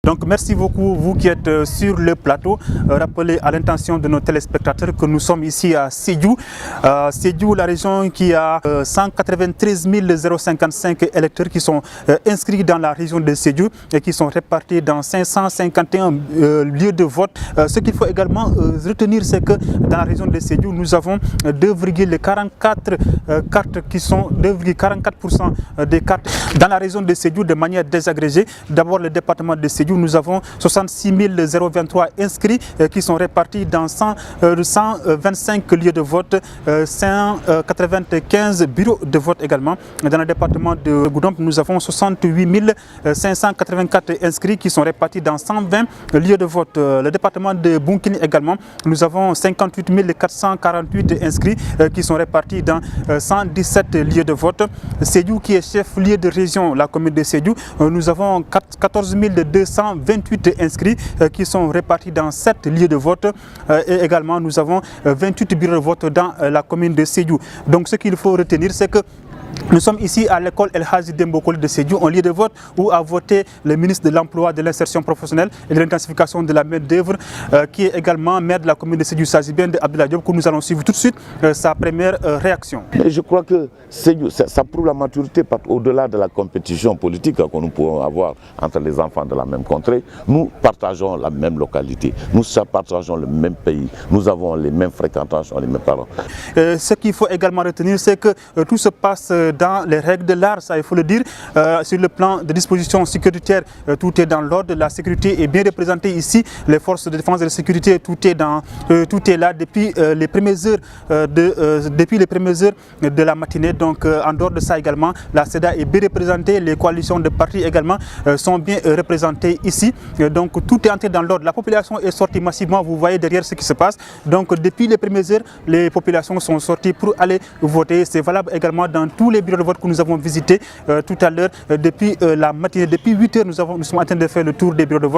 Donc merci beaucoup, vous qui êtes sur le plateau. Rappelez à l'intention de nos téléspectateurs que nous sommes ici à Sédhiou. Sédhiou, la région qui a 193 055 électeurs qui sont inscrits dans la région de Sédhiou et qui sont répartis dans 551 lieux de vote. Ce qu'il faut également retenir, c'est que dans la région de Sédhiou, nous avons 2,44 cartes qui sont 2,44% des cartes dans la région de Sédhiou de manière désagrégée. D'abord, le département de Sédhiou, nous avons 66 023 inscrits qui sont répartis dans 125 lieux de vote, 195 bureaux de vote également. Dans le département de Goudomp, nous avons 68 584 inscrits qui sont répartis dans 120 lieux de vote. Le département de Bounkiling également, nous avons 58 448 inscrits qui sont répartis dans 117 lieux de vote. Sédhiou qui est chef-lieu de région, la commune de Sédhiou, nous avons 14 228 inscrits qui sont répartis dans 7 lieux de vote et également nous avons 28 bureaux de vote dans la commune de Sédhiou. Donc ce qu'il faut retenir, c'est que nous sommes ici à l'école El Hadji Dembo Koli de Sédhiou, un lieu de vote où a voté le ministre de l'Emploi, de l'Insertion professionnelle et de l'intensification de la main-d'œuvre, qui est également maire de la commune de Sédhiou, Sajibien de Abdoulaye Diop, que nous allons suivre tout de suite sa première réaction. Et je crois que Sédhiou, ça prouve la maturité au-delà de la compétition politique que nous pouvons avoir entre les enfants de la même contrée. Nous partageons la même localité, nous partageons le même pays, nous avons les mêmes fréquentations, les mêmes parents. Ce qu'il faut également retenir, c'est que tout se passe dans les règles de l'art, ça il faut le dire. Sur le plan de disposition sécuritaire, tout est dans l'ordre, la sécurité est bien représentée ici, les forces de défense et de sécurité, tout est là depuis les premières heures de la matinée. Donc en dehors de ça également, la CEDA est bien représentée, les coalitions de partis également sont bien représentées ici. Donc tout est entré dans l'ordre, la population est sortie massivement, vous voyez derrière ce qui se passe. Donc depuis les premières heures, les populations sont sorties pour aller voter. C'est valable également dans tous les bureaux de vote que nous avons visités tout à l'heure. Depuis la matinée, depuis 8 heures, nous sommes en train de faire le tour des bureaux de vote.